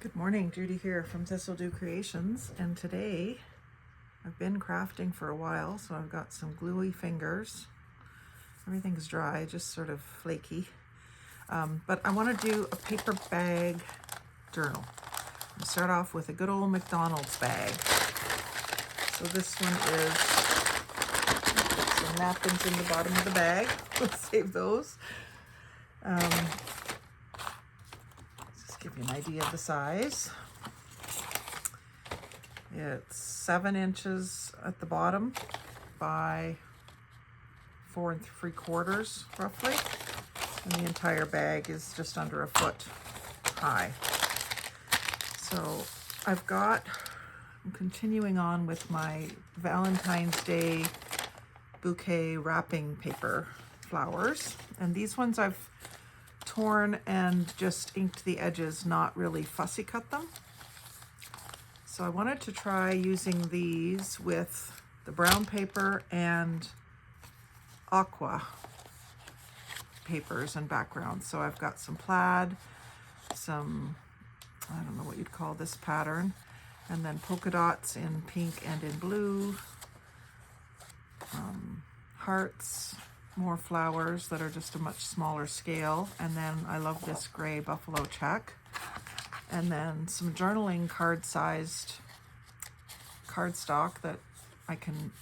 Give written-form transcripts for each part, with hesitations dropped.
Good morning, Judy here from Thistledew Creations, and today I've been crafting for a while, so I've got some gluey fingers. Everything's dry, just sort of flaky. But I want to do a paper bag journal. I'll start off with a good old McDonald's bag. So this one is some napkins in the bottom of the bag. We'll save those. Give you an idea of the size. It's 7 inches at the bottom by 4 3/4 roughly, and the entire bag is just under a foot high. So I'm continuing on with my Valentine's Day bouquet wrapping paper flowers, and these ones I've torn and just inked the edges, not really fussy cut them. So I wanted to try using these with the brown paper and aqua papers and backgrounds. So I've got some plaid, some, I don't know what you'd call this pattern, and then polka dots in pink and in blue, hearts, more flowers that are just a much smaller scale, and then I love this gray buffalo check, and then some journaling card-sized cardstock that I can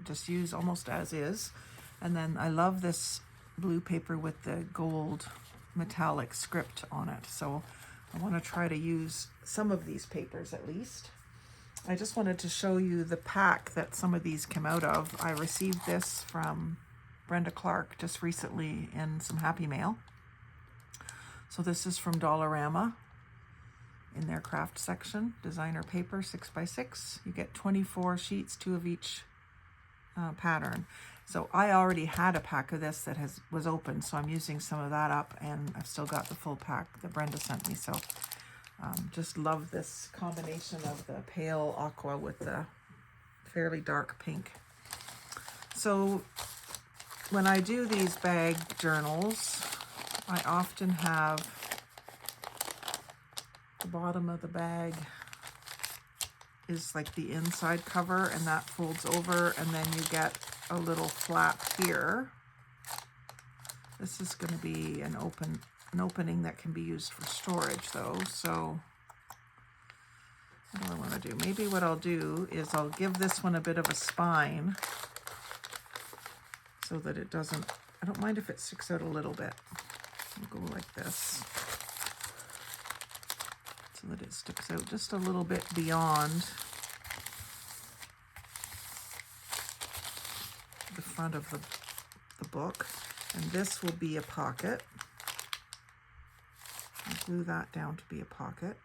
just use almost as is, and then I love this blue paper with the gold metallic script on it, so I want to try to use some of these papers at least. I just wanted to show you the pack that some of these come out of. I received this from Brenda Clark just recently in some Happy Mail. So this is from Dollarama in their craft section, designer paper 6x6. You get 24 sheets, 2 of each pattern. So I already had a pack of this that was open, so I'm using some of that up, and I've still got the full pack that Brenda sent me. So just love this combination of the pale aqua with the fairly dark pink. So when I do these bag journals, I often have the bottom of the bag is like the inside cover, and that folds over, and then you get a little flap here. This is going to be an opening that can be used for storage though. So what do I want to do? Maybe what I'll do is I'll give this one a bit of a spine, so that it doesn't, I don't mind if it sticks out a little bit. I'll go like this, so that it sticks out just a little bit beyond the front of the book. And this will be a pocket. I'll glue that down to be a pocket.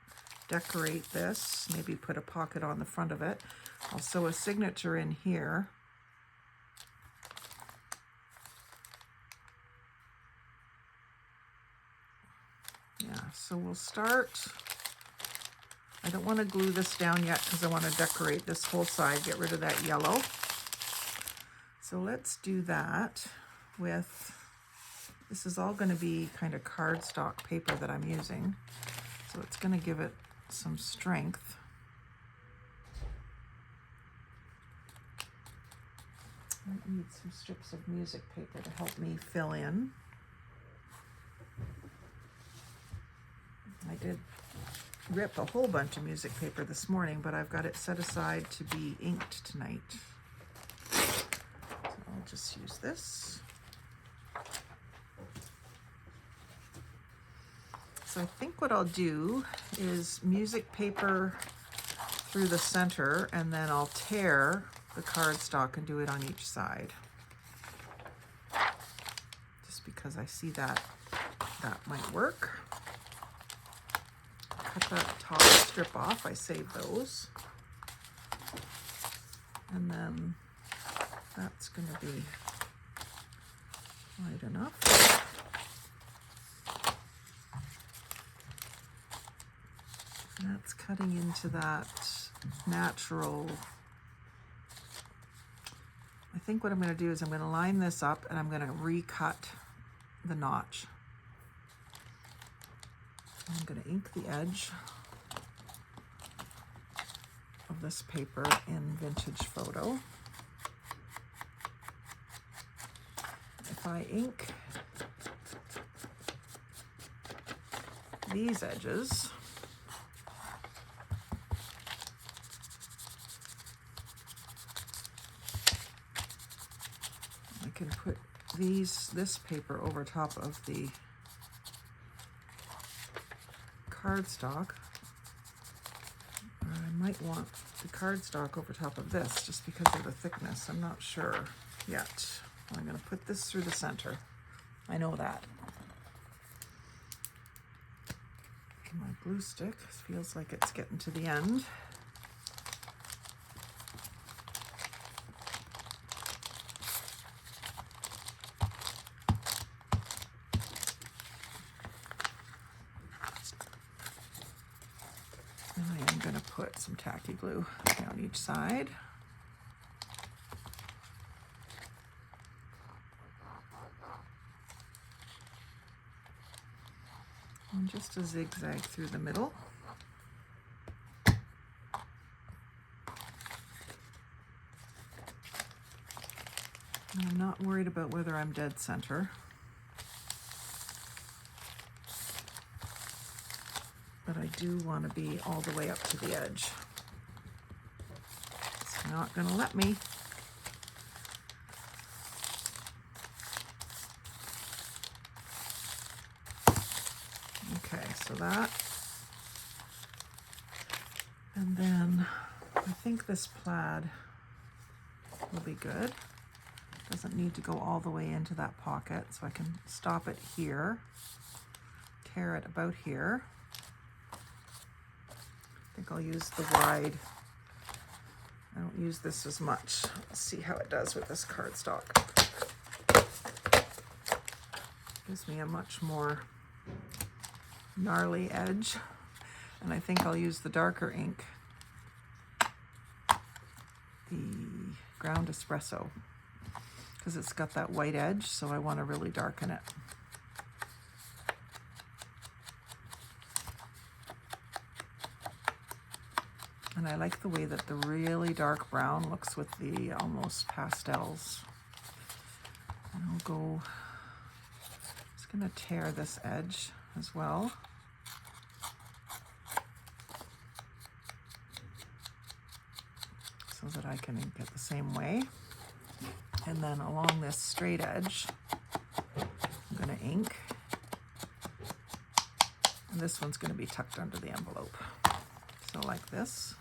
Decorate this, maybe put a pocket on the front of it. I'll sew a signature in here. So we'll start, I don't want to glue this down yet because I want to decorate this whole side, get rid of that yellow. So let's do that with, this is all going to be kind of cardstock paper that I'm using. So it's going to give it some strength. I need some strips of music paper to help me fill in. I did rip a whole bunch of music paper this morning, but I've got it set aside to be inked tonight. So I'll just use this. So I think what I'll do is music paper through the center, and then I'll tear the cardstock and do it on each side. Just because I see that might work. Cut that top strip off, I save those. And then that's going to be wide enough. That's cutting into that natural. I think what I'm going to do is I'm going to line this up, and I'm going to recut the notch. I'm going to ink the edge. this paper in Vintage Photo. If I ink these edges, I can put this paper over top of the cardstock. Or I might want the cardstock over top of this just because of the thickness. I'm not sure yet. I'm going to put this through the center. I know that. My glue stick feels like it's getting to the end. And I am going to put some tacky glue down each side. And just a zigzag through the middle. And I'm not worried about whether I'm dead center. But I do want to be all the way up to the edge. It's not going to let me. Okay, so that. And then I think this plaid will be good. Doesn't need to go all the way into that pocket, so I can stop it here, tear it about here. I think I'll use the wide. I don't use this as much. Let's see how it does with this cardstock. Gives me a much more gnarly edge, and I think I'll use the darker ink, the ground espresso, because it's got that white edge, so I want to really darken it. And I like the way that the really dark brown looks with the almost pastels. And I'll go, just gonna tear this edge as well. So that I can ink it the same way. And then along this straight edge, I'm gonna ink. And this one's gonna be tucked under the envelope. So like this.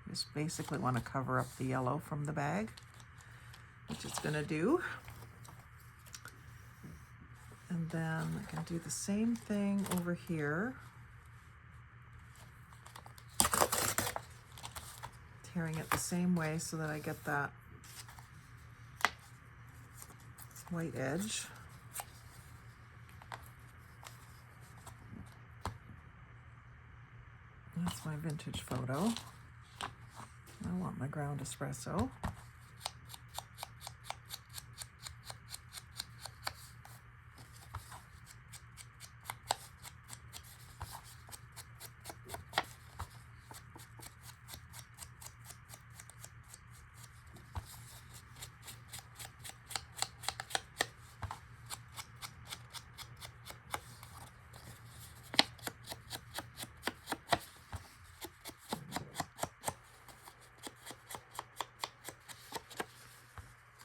Just basically want to cover up the yellow from the bag, which it's going to do. And then I can do the same thing over here. Tearing it the same way so that I get that white edge. That's my Vintage Photo. I want my ground espresso.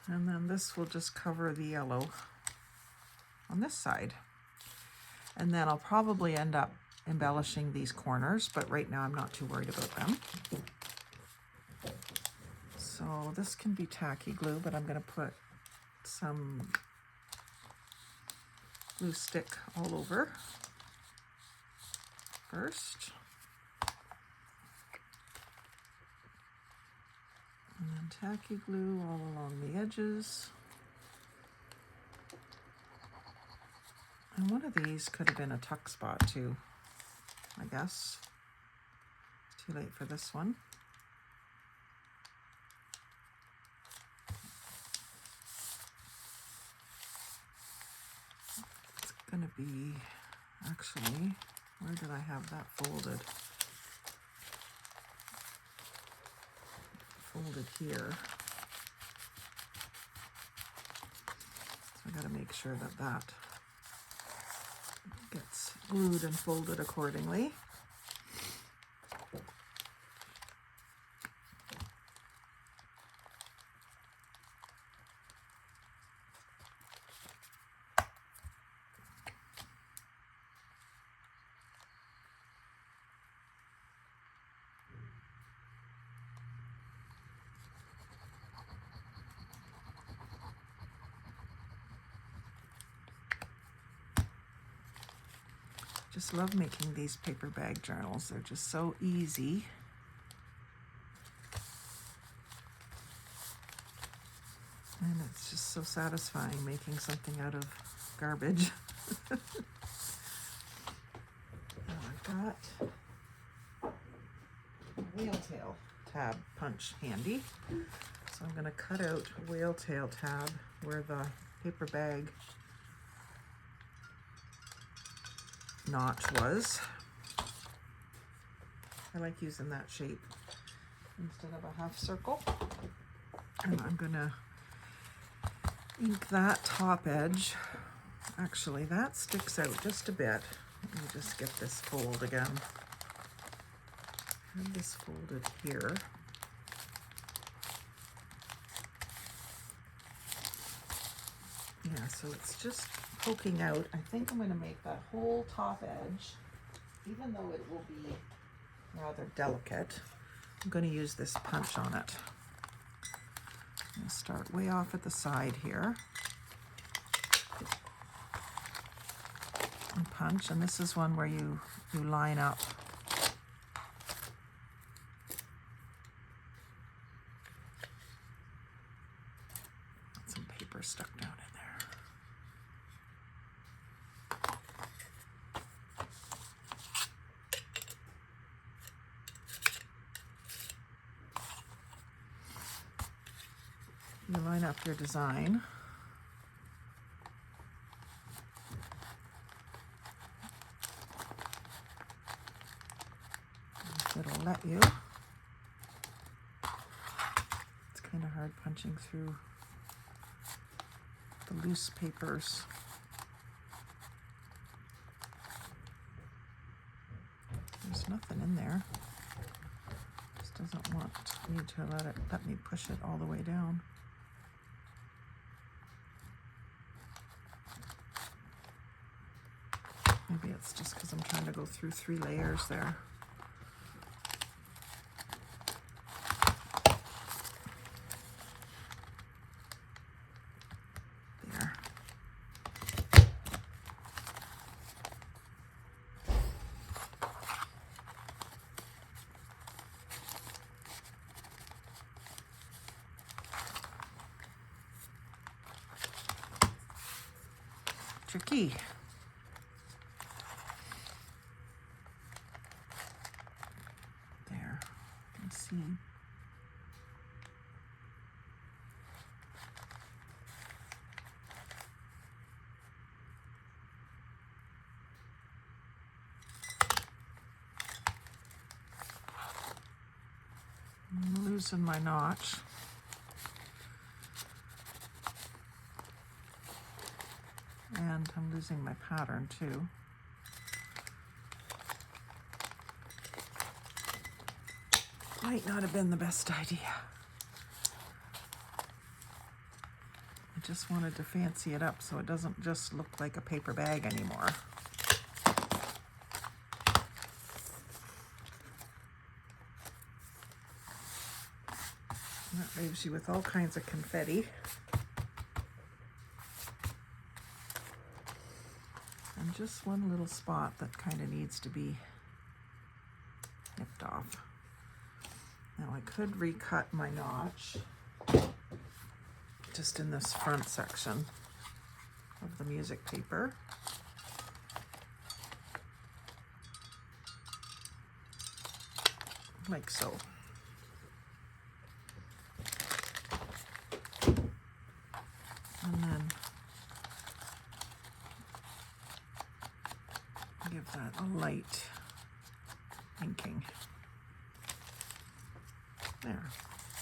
And then this will just cover the yellow on this side. And then I'll probably end up embellishing these corners, but right now I'm not too worried about them. So this can be tacky glue, but I'm going to put some glue stick all over first. And then tacky glue all along the edges. And one of these could have been a tuck spot too, I guess. It's too late for this one. It's gonna be, actually, Where did I have that folded? Folded here. So I gotta make sure that that gets glued and folded accordingly. Just love making these paper bag journals. They're just so easy. And it's just so satisfying making something out of garbage. Now I've got a whale tail tab punch handy. So I'm going to cut out a whale tail tab where the paper bag notch was. I like using that shape instead of a half circle. And I'm gonna ink that top edge. Actually, that sticks out just a bit. Let me just get this fold again. I have this folded here. Yeah, so it's just poking out. I think I'm going to make that whole top edge, even though it will be rather delicate, I'm going to use this punch on it. I'm going to start way off at the side here and punch, and this is one where you line up. Some paper stuck down in there. You line up your design. It'll let you. It's kind of hard punching through the loose papers. There's nothing in there. Just doesn't want me to let me push it all the way down. Maybe it's just because I'm trying to go through 3 layers there. There. Tricky. See. Loosen my notch. And I'm losing my pattern too. Might not have been the best idea. I just wanted to fancy it up so it doesn't just look like a paper bag anymore. And that leaves you with all kinds of confetti. And just one little spot that kind of needs to be nipped off. Now I could recut my notch just in this front section of the music paper. Like so. And then give that a light inking. There.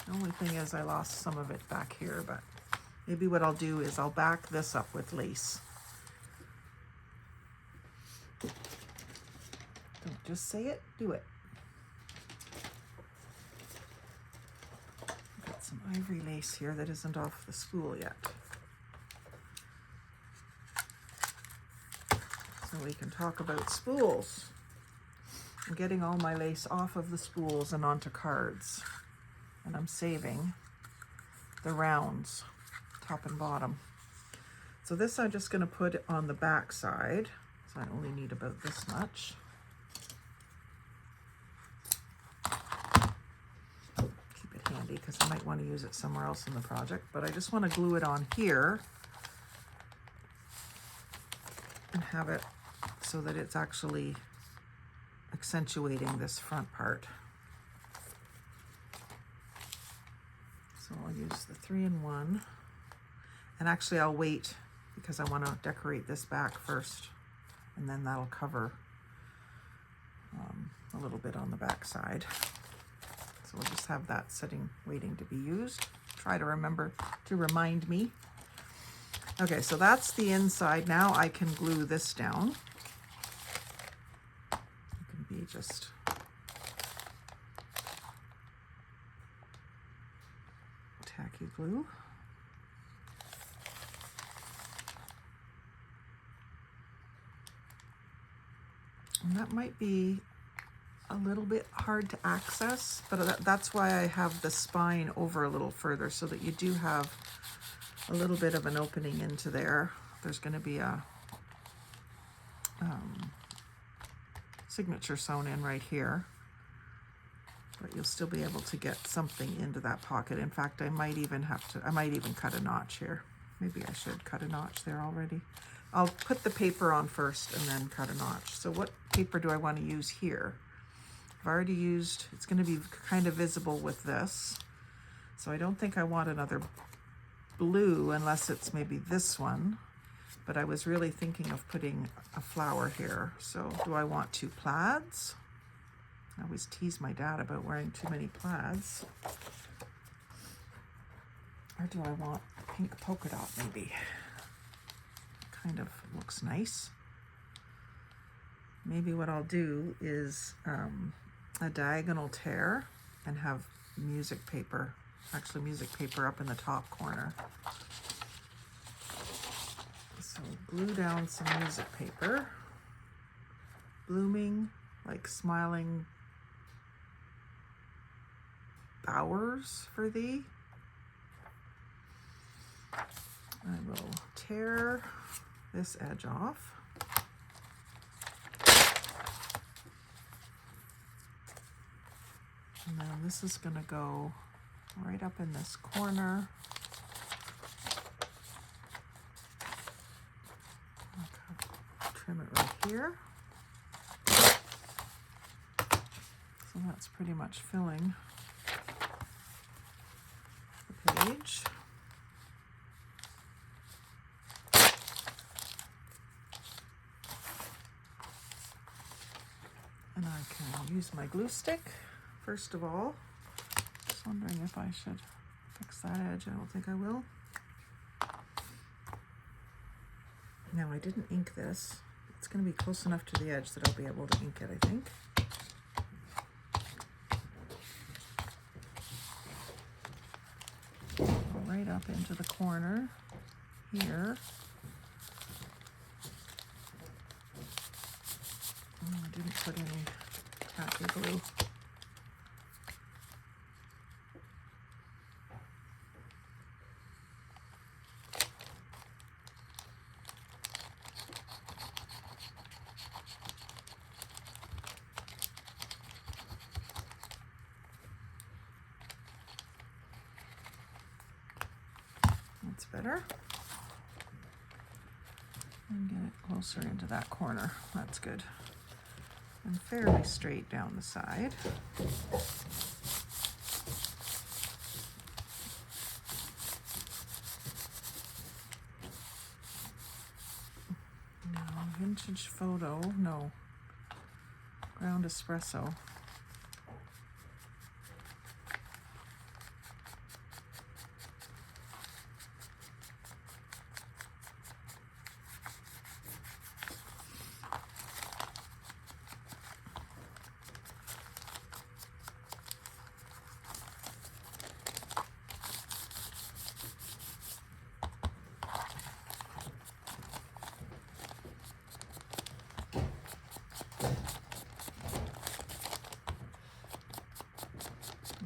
The only thing is I lost some of it back here, but maybe what I'll do is I'll back this up with lace. Don't just say it, do it. Got some ivory lace here that isn't off the spool yet. So we can talk about spools. I'm getting all my lace off of the spools and onto cards. And I'm saving the rounds, top and bottom. So this I'm just going to put on the back side. So I only need about this much. Keep it handy because I might want to use it somewhere else in the project, but I just want to glue it on here and have it so that it's actually accentuating this front part. So I'll use the 3-in-1, and actually I'll wait because I want to decorate this back first, and then that'll cover a little bit on the back side. So we'll just have that sitting, waiting to be used. Try to remember to remind me. Okay, so that's the inside. Now I can glue this down. It can be just tacky glue. And that might be a little bit hard to access, but that's why I have the spine over a little further so that you do have a little bit of an opening into there. There's going to be a signature sewn in right here, but you'll still be able to get something into that pocket. In fact, I might even cut a notch here. Maybe I should cut a notch there already. I'll put the paper on first and then cut a notch. So what paper do I want to use here? I've already used, it's going to be kind of visible with this. So I don't think I want another blue unless it's maybe this one. But I was really thinking of putting a flower here. So do I want 2 plaids? I always tease my dad about wearing too many plaids. Or do I want a pink polka dot maybe? Kind of looks nice. Maybe what I'll do is a diagonal tear and have music paper, actually music paper up in the top corner. So glue down some music paper. Blooming, like smiling bowers for thee. I will tear this edge off. And then this is going to go right up in this corner. Trim it right here. So that's pretty much filling the page. And I can use my glue stick first of all. Just wondering if I should fix that edge. I don't think I will. Now I didn't ink this. It's going to be close enough to the edge that I'll be able to ink it, I think. Right up into the corner here. Oh, I didn't put any tacky glue. That's better. And get it closer into that corner. That's good. And fairly straight down the side. Now, vintage photo, no, ground espresso.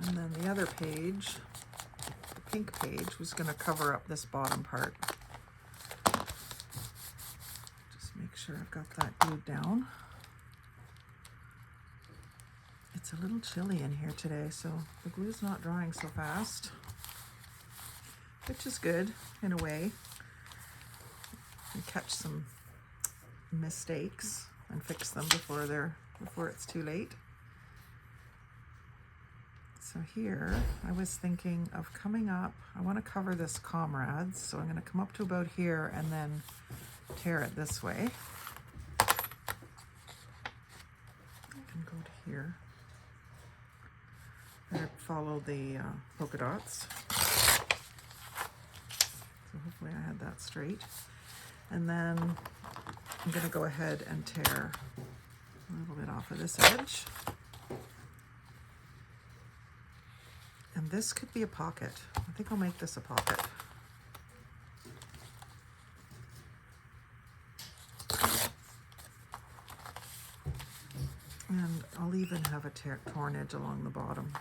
And then the other page, the pink page, was going to cover up this bottom part. Just make sure I've got that glued down. It's a little chilly in here today, so the glue's not drying so fast, which is good in a way. You catch some mistakes and fix them before it's too late. So here, I was thinking of coming up, I want to cover this comrades, so I'm going to come up to about here and then tear it this way. I can go to here. I follow the polka dots. So hopefully I had that straight. And then I'm going to go ahead and tear a little bit off of this edge. And this could be a pocket. I think I'll make this a pocket. And I'll even have a torn edge along the bottom.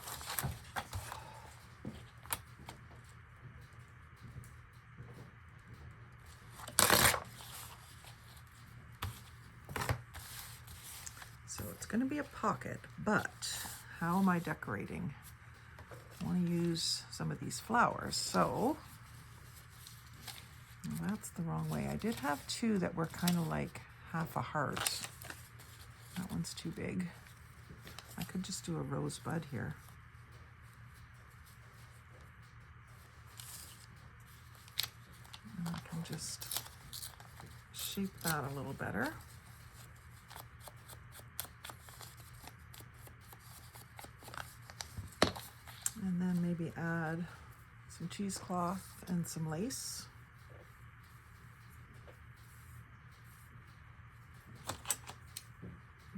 So it's going to be a pocket, but how am I decorating? I want to use some of these flowers, so well, that's the wrong way. I did have two that were kind of like half a heart. That one's too big. I could just do a rosebud here. And I can just shape that a little better. And then maybe add some cheesecloth and some lace.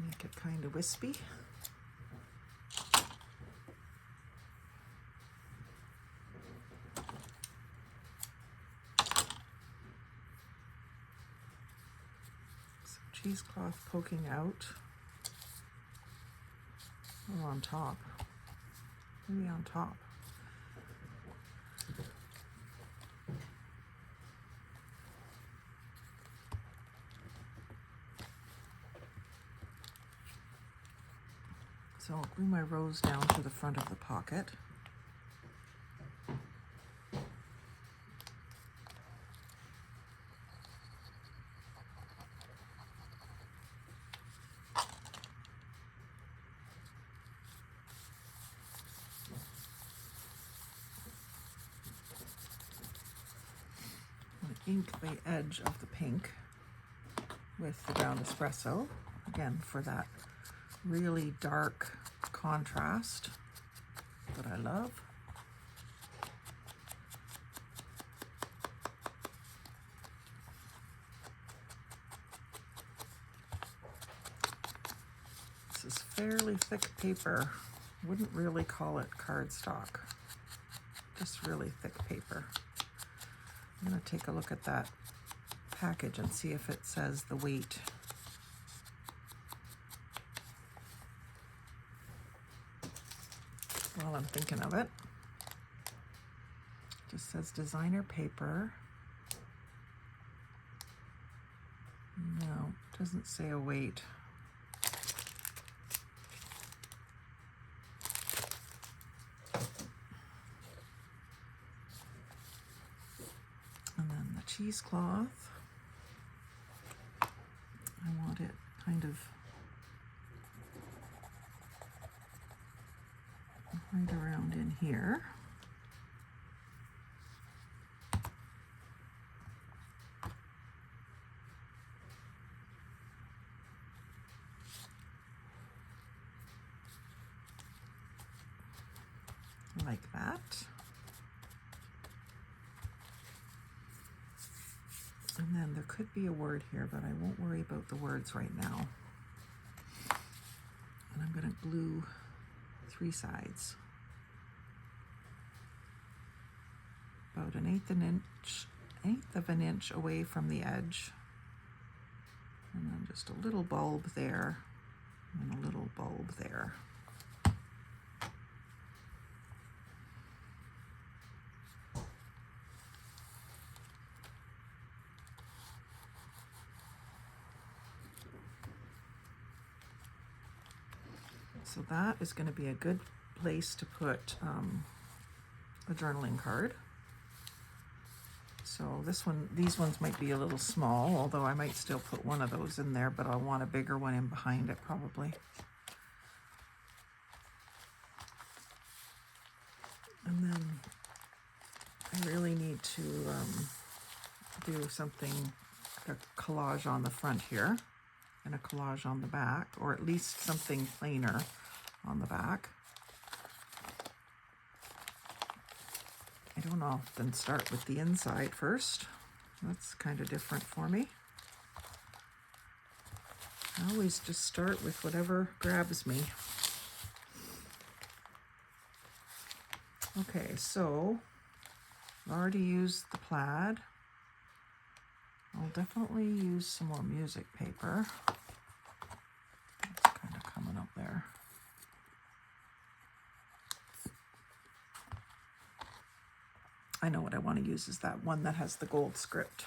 Make it kind of wispy. Some cheesecloth poking out. Or on top. Maybe on top. So I'll glue my rose down to the front of the pocket. Ink the edge of the pink with the ground espresso, again for that really dark contrast that I love. This is fairly thick paper. Wouldn't really call it cardstock, just really thick paper. I'm going to take a look at that package and see if it says the weight. While I'm thinking of it. Just says designer paper. No, it doesn't say a weight. And then the cheesecloth, I want it kind of right around in here. like that. And then there could be a word here, but I won't worry about the words right now. And I'm going to glue 3 sides. About an eighth of an inch away from the edge. And then just a little bulb there, and a little bulb there. So that is going to be a good place to put a journaling card. So these ones might be a little small, although I might still put one of those in there, but I'll want a bigger one in behind it probably. And then I really need to do something, a collage on the front here and a collage on the back, or at least something plainer on the back. I don't often start with the inside first. That's kind of different for me. I always just start with whatever grabs me. Okay, so I've already used the plaid. I'll definitely use some more music paper. It's kind of coming up there. I know what I want to use is that one that has the gold script.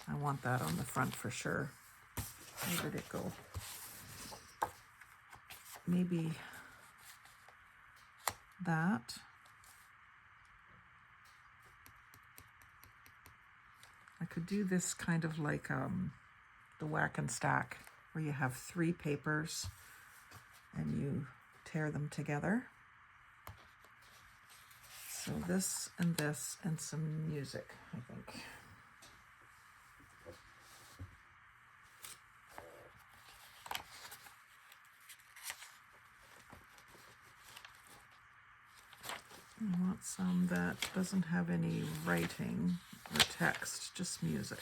I want that on the front for sure. Where did it go? Maybe that. I could do this kind of like the whack and stack, where you have 3 papers and you tear them together. So this and some music, I think. I want some that doesn't have any writing or text, just music.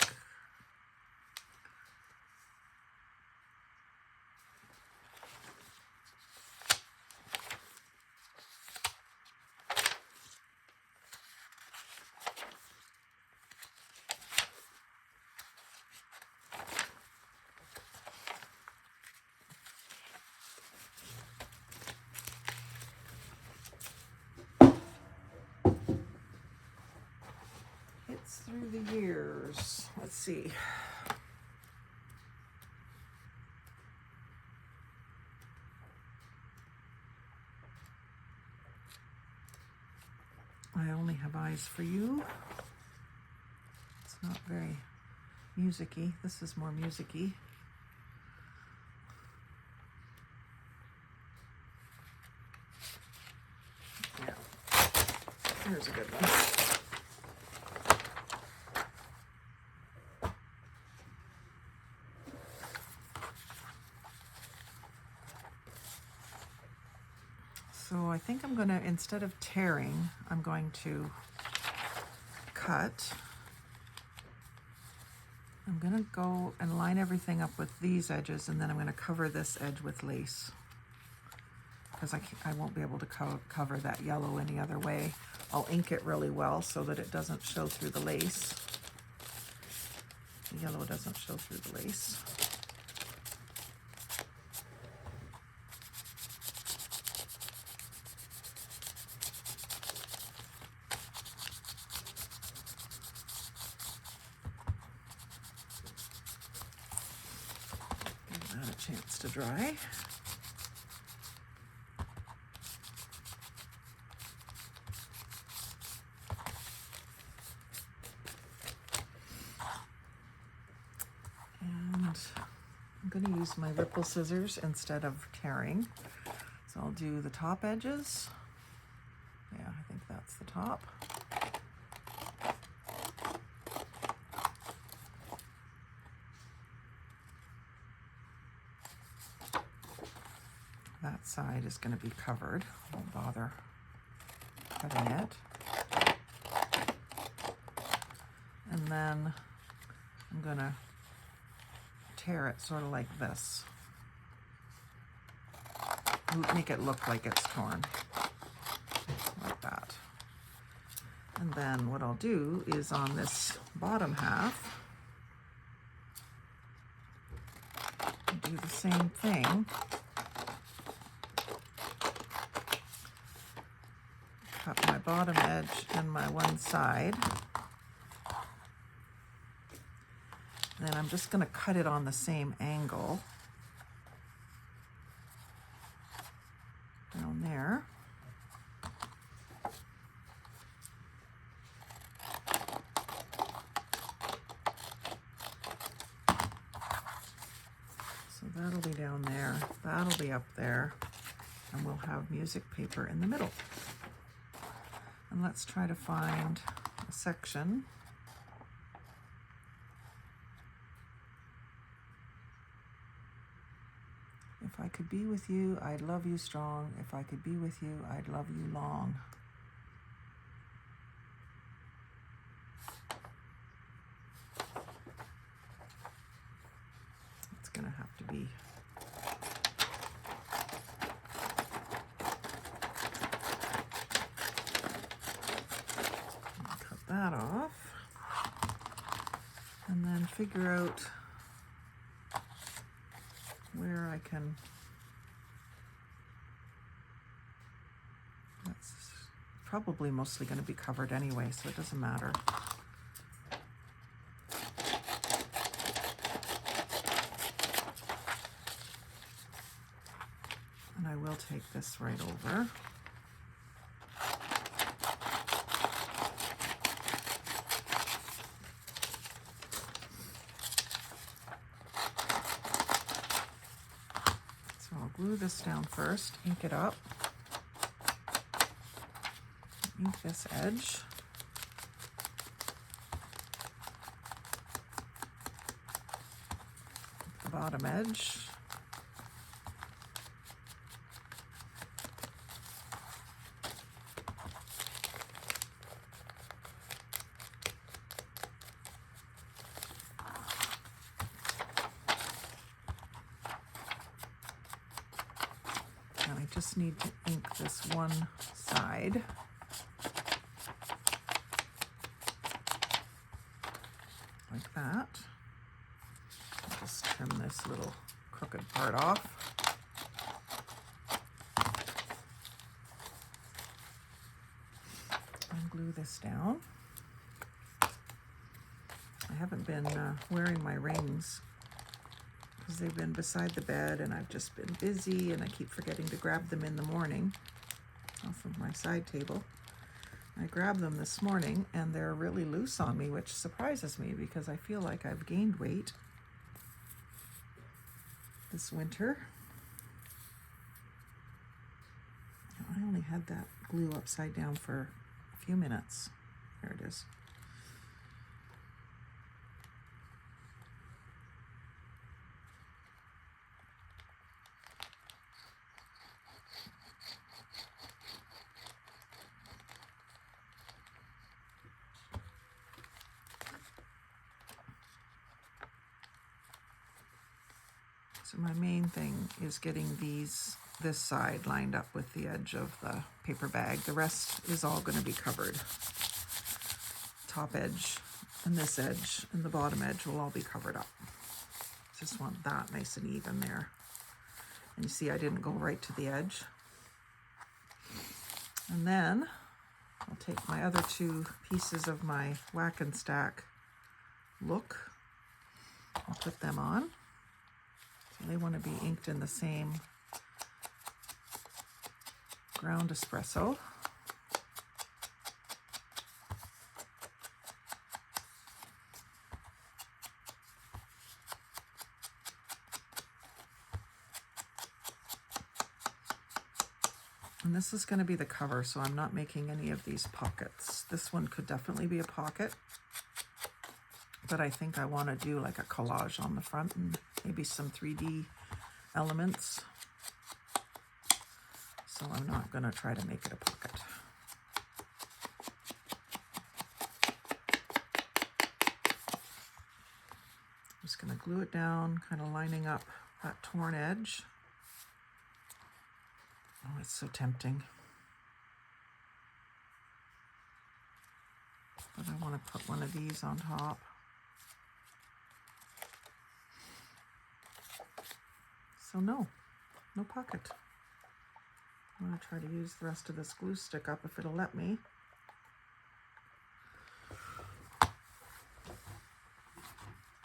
Through the years. Let's see. I Only Have Eyes for You. It's not very music-y. This is more music-y. Yeah. Here's a good one. So I think I'm going to, instead of tearing, I'm going to cut. I'm going to go and line everything up with these edges, and then I'm going to cover this edge with lace, because I won't be able to cover that yellow any other way. I'll ink it really well so that it doesn't show through the lace. The yellow doesn't show through the lace. Chance to dry. And I'm going to use my ripple scissors instead of tearing. So I'll do the top edges. Yeah, I think that's the top. That side is going to be covered. Won't bother cutting it. And then I'm gonna tear it sort of like this. Make it look like it's torn, like that. And then what I'll do is on this bottom half, do the same thing. Cut my bottom edge and my one side. Then I'm just going to cut it on the same angle down there. So that'll be down there, that'll be up there, and we'll have music paper in the middle. And let's try to find a section. If I could be with you, I'd love you strong. If I could be with you, I'd love you long. It's gonna have to be cut that off, and then figure out where I can, that's probably mostly going to be covered anyway, so it doesn't matter. And I will take this right over. I'll glue this down first, ink it up, ink this edge, the bottom edge, and I just need to ink this one side. Like that. I'll just trim this little crooked part off. And glue this down. I haven't been wearing my rings because they've been beside the bed and I've just been busy and I keep forgetting to grab them in the morning off of my side table. I grabbed them this morning and they're really loose on me, which surprises me because I feel like I've gained weight this winter. I only had that glue upside down for a few minutes. There it is. So my main thing is getting this side lined up with the edge of the paper bag. The rest is all going to be covered. Top edge and this edge and the bottom edge will all be covered up. Just want that nice and even there. And you see I didn't go right to the edge. And then I'll take my other two pieces of my whack and stack look. I'll put them on. They want to be inked in the same ground espresso. And this is going to be the cover, so I'm not making any of these pockets. This one could definitely be a pocket, but I think I want to do like a collage on the front and maybe some 3D elements. So I'm not going to try to make it a pocket. just going to glue it down, kind of lining up that torn edge. Oh, it's so tempting. But I want to put one of these on top. So no pocket. I'm going to try to use the rest of this glue stick up if it'll let me.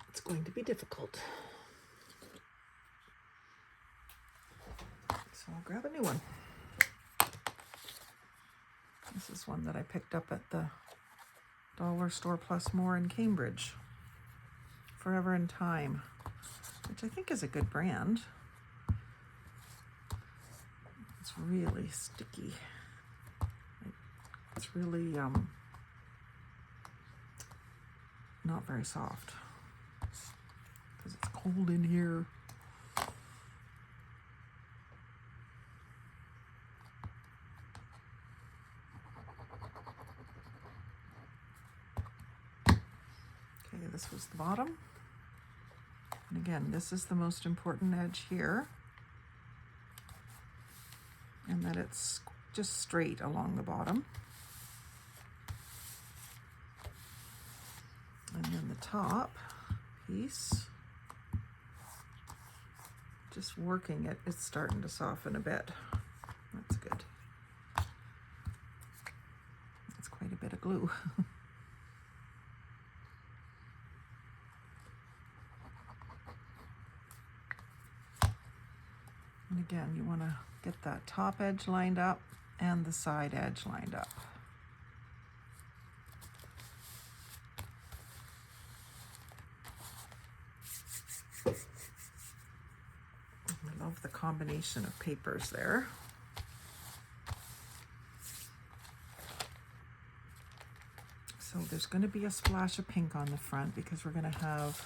It's going to be difficult. So I'll grab a new one. This is one that I picked up at the Dollar Store Plus More in Cambridge. Forever in Time, which I think is a good brand. It's really sticky. It's really not very soft because it's cold in here. Okay, this was the bottom. And again, this is the most important edge here. And that it's just straight along the bottom. And then the top piece, just working it, it's starting to soften a bit. That's good. That's quite a bit of glue. And again, you want to get that top edge lined up and the side edge lined up. I love the combination of papers there. So there's going to be a splash of pink on the front because we're going to have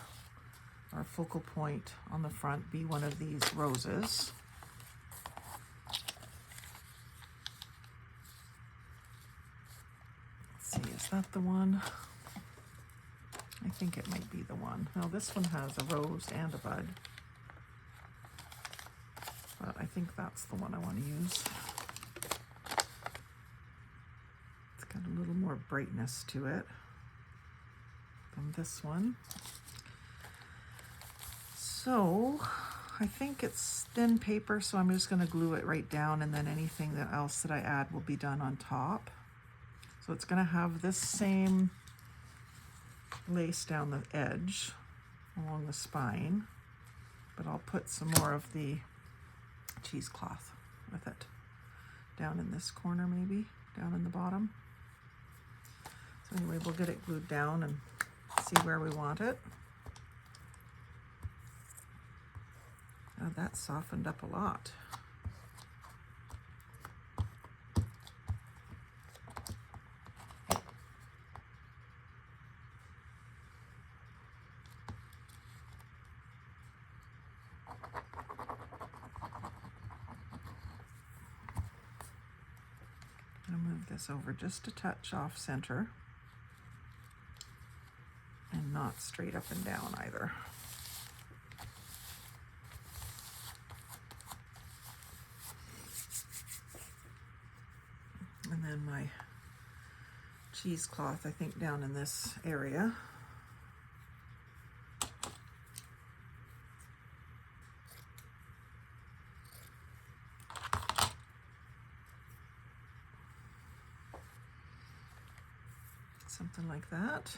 our focal point on the front be one of these roses. Is that the one? I think it might be the one. No, this one has a rose and a bud. But I think that's the one I want to use. It's got a little more brightness to it than this one. So I think it's thin paper, so I'm just going to glue it right down, and then anything else that I add will be done on top. So it's going to have this same lace down the edge along the spine, but I'll put some more of the cheesecloth with it down in this corner, maybe down in the bottom. So anyway, we'll get it glued down and see where we want it. Oh, that softened up a lot. This over just a touch off center and not straight up and down either. And then my cheesecloth, I think, down in this area. Something like that.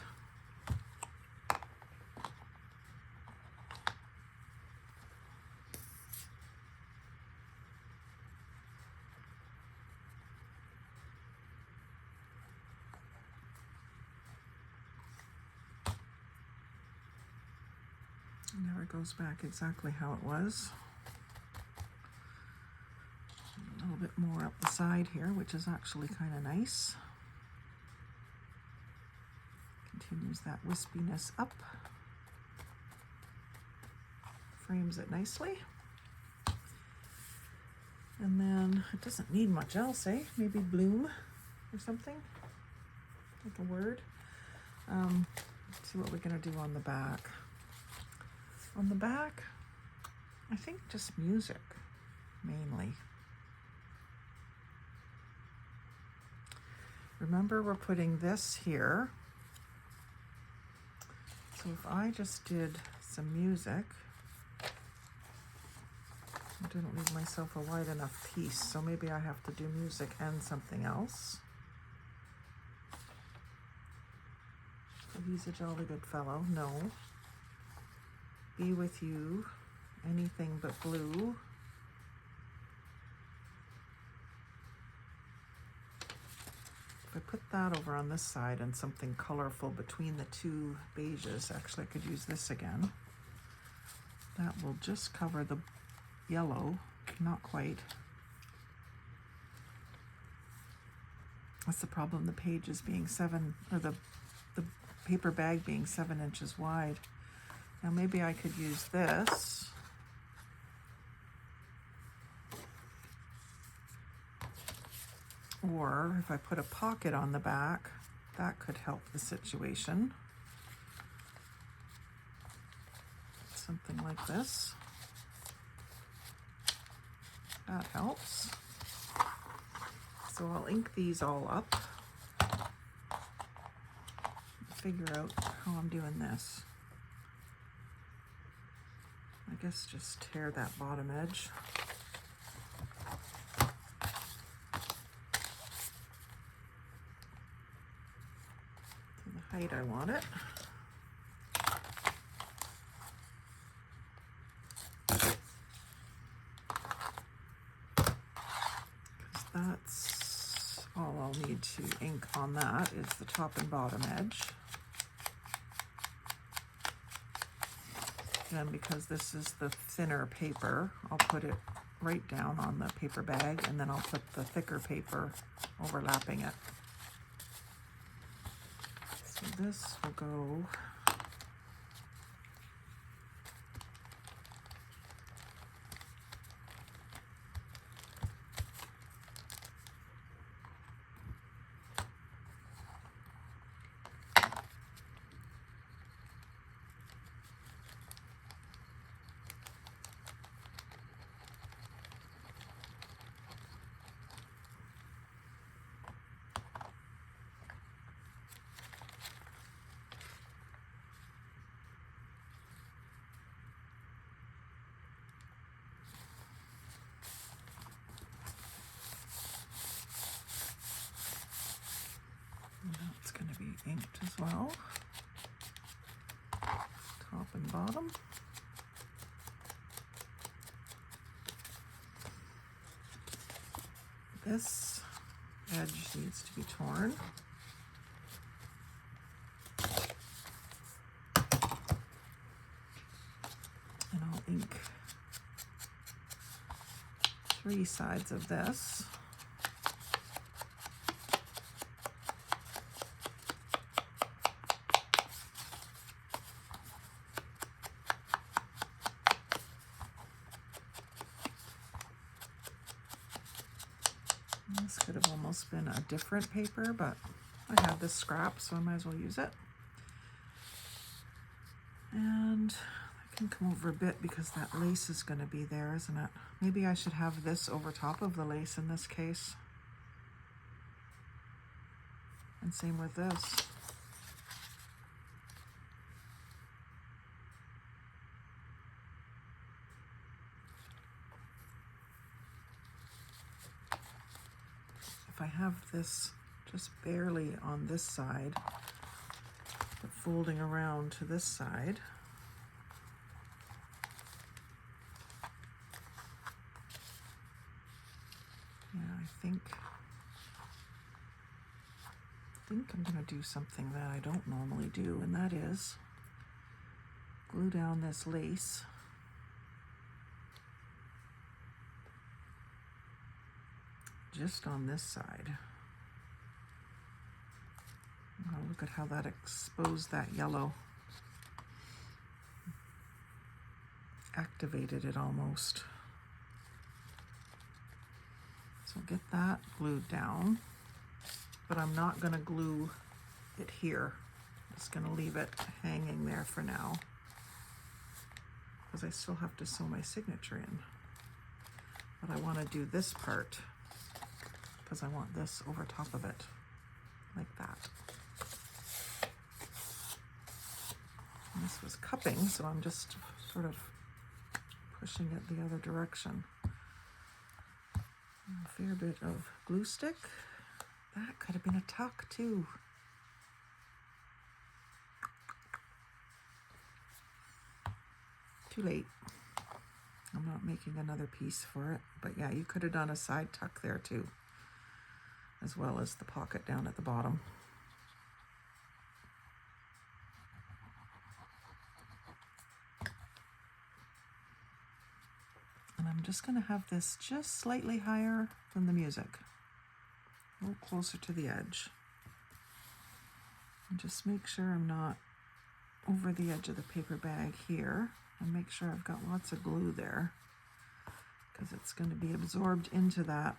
And there it goes back exactly how it was. A little bit more up the side here, which is actually kind of nice. Continues that wispiness up. Frames it nicely. And then it doesn't need much else, eh? Maybe bloom or something, like a word. Let's see what we're gonna do on the back. On the back, I think just music, mainly. Remember, we're putting this here. So if I just did some music, I didn't leave myself a wide enough piece, so maybe I have to do music and something else. So he's a jolly good fellow. No. Be with you. Anything but blue. If I put that over on this side and something colorful between the two beiges, actually I could use this again. That will just cover the yellow, not quite. That's the problem, the pages being 7, or the paper bag being 7 inches wide. Now maybe I could use this. Or if I put a pocket on the back, that could help the situation. Something like this. That helps. So I'll ink these all up. Figure out how I'm doing this. I guess just tear that bottom edge. To the height I want it. Because that's all I'll need to ink on that is the top and bottom edge. Then because this is the thinner paper, I'll put it right down on the paper bag, and then I'll put the thicker paper overlapping it. So this will go it's going to be inked as well, top and bottom. This edge needs to be torn. And I'll ink 3 sides of this. This could have almost been a different paper, but I have this scrap, so I might as well use it. And I can come over a bit because that lace is going to be there, isn't it? Maybe I should have this over top of the lace in this case. And same with this. If I have this just barely on this side, but folding around to this side, yeah, I think I'm going to do something that I don't normally do, and that is glue down this lace just on this side. Oh, look at how that exposed that yellow. Activated it almost. So get that glued down, but I'm not going to glue it here. I'm just going to leave it hanging there for now. because I still have to sew my signature in. But I want to do this part because I want this over top of it, like that. And this was cupping, so I'm just sort of pushing it the other direction. A fair bit of glue stick. That could have been a tuck too. Too late. I'm not making another piece for it, but yeah, you could have done a side tuck there too, as well as the pocket down at the bottom. And I'm just going to have this just slightly higher than the music, a little closer to the edge. And just make sure I'm not over the edge of the paper bag here, and make sure I've got lots of glue there, because it's going to be absorbed into that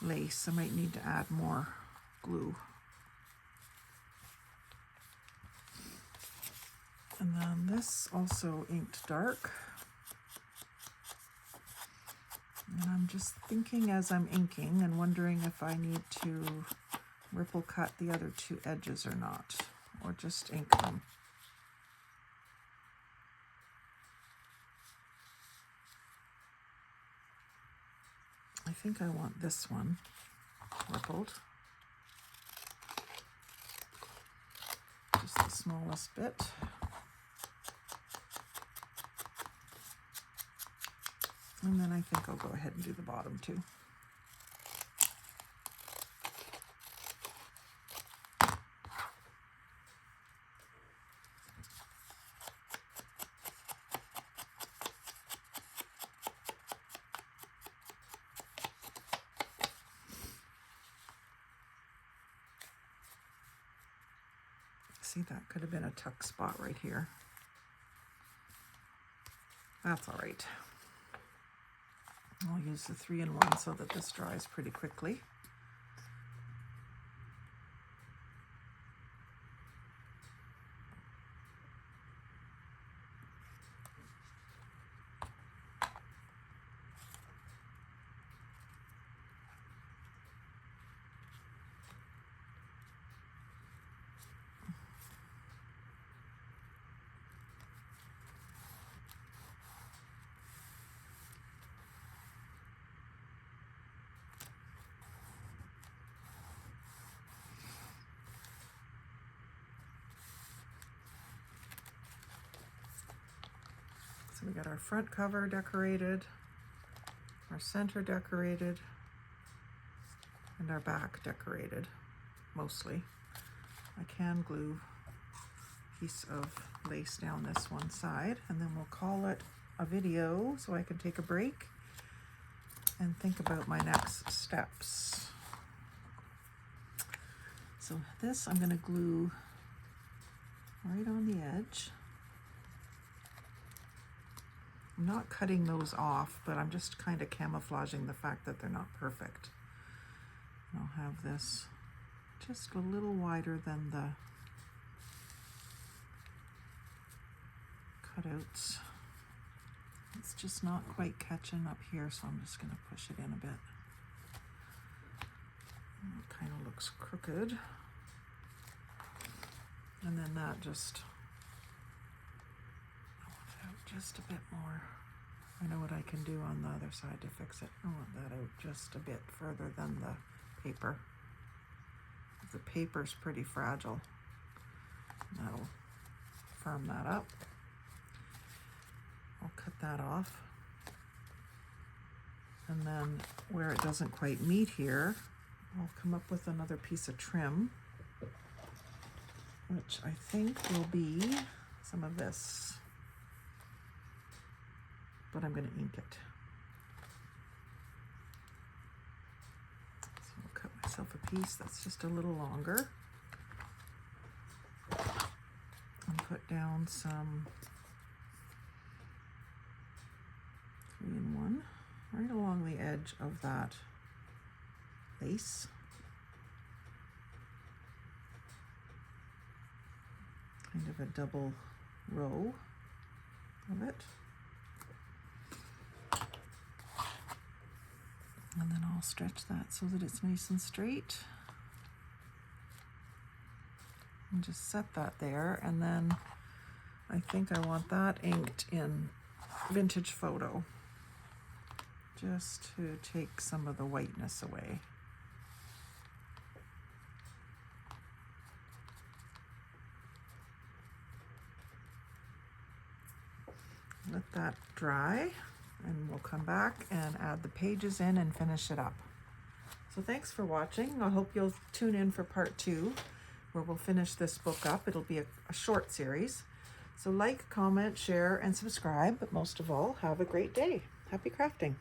lace. I might need to add more glue. And then this also inked dark. And I'm just thinking as I'm inking and wondering if I need to ripple cut the other two edges or not, or just ink them. I think I want this one rippled, just the smallest bit. And then I think I'll go ahead and do the bottom too. See, that could have been a tuck spot right here. That's all right. I'll use the 3-in-1 so that this dries pretty quickly. So we got our front cover decorated, our center decorated, and our back decorated, mostly. I can glue a piece of lace down this one side, and then we'll call it a video so I can take a break and think about my next steps. So this I'm going to glue right on the edge. I'm not cutting those off, but I'm just kind of camouflaging the fact that they're not perfect. And I'll have this just a little wider than the cutouts. It's just not quite catching up here, so I'm just going to push it in a bit. It kind of looks crooked. And then that just, I want it out just a bit more. I know what I can do on the other side to fix it. I want that out just a bit further than the paper. The paper's pretty fragile. That'll firm that up. I'll cut that off. And then where it doesn't quite meet here, I'll come up with another piece of trim, which I think will be some of this, but I'm going to ink it. So I'll cut myself a piece that's just a little longer and put down some 3-in-1 right along the edge of that lace. Kind of a double row. of it. And then I'll stretch that so that it's nice and straight. And just set that there, and then I think I want that inked in Vintage Photo, just to take some of the whiteness away. Let that dry, and we'll come back and add the pages in and finish it up. So thanks for watching. I hope you'll tune in for part 2, where we'll finish this book up. It'll be a short series. So like, comment, share, and subscribe, but most of all, have a great day. Happy crafting.